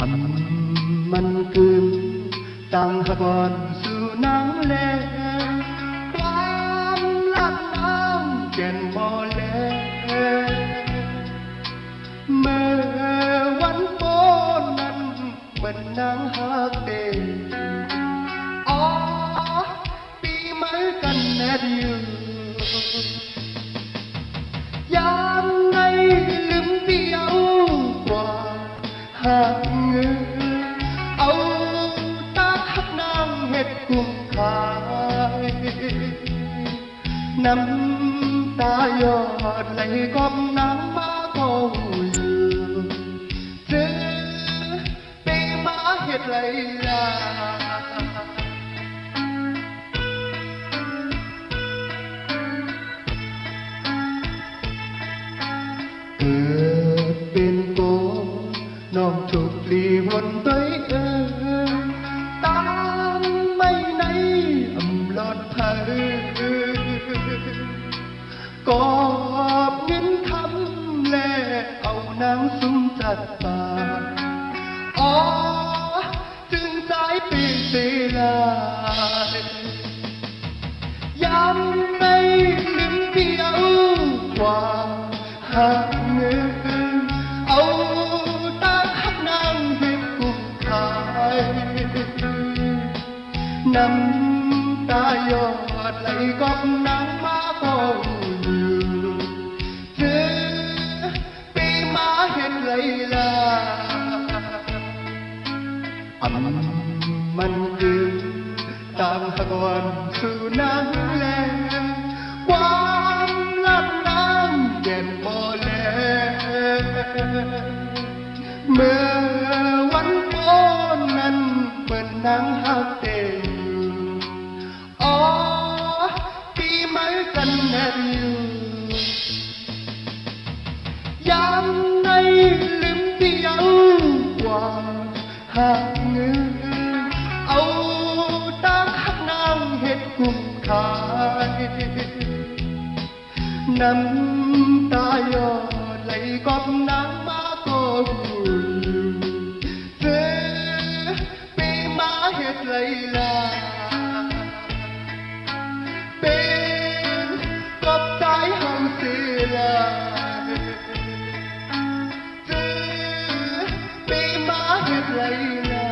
มันคืนต่างหากก่อนสู่นางแลความลักน้ำแก่นบ่อแลเมื่อวันโปนนั้นเป็นนางฮักเตอ๋อปีเหมือนกันแน่อยู่ยามในลืมเดียวกว่าหากเงือเอาตาทักนางเห็ดกุมขายน้ำตายอดไหลกอบน้ำมาคงอยู่เจอปีมาเห็ดไหลลาเกิดเป็นโกน้องถูกลีหนตัวตามไม่ในอำลอดเผอกอบเงินคำแลเอานางซุ้มจัดป่าอ๋อจึงสายปีเสียลายยามในลืมเดียวกว่าหากเงินเอาตาขับนางเห็บกุมขายน้ำตายอดไหลกอบนางมาคงอยู่เจอปีมาเห็นไหลลามันคือตามหากวันสู่นางแลความลับน้ำแก่นบ่อแลเมื่อวันโปนนั้นเปิดนางฮักเต็มอ๋อปีเหมือนกันแน่อยู่ยามในลืมเดียวกว่าหากเงือเอาตาขักนางเห็ดกุมขายน้ำตายอดไหลกอบนางมาก็อยู่เจอปีมาเห็ดไหลลาเป็นกอบใจเฮาเสียลาเจอปีมาเห็ดไหลลา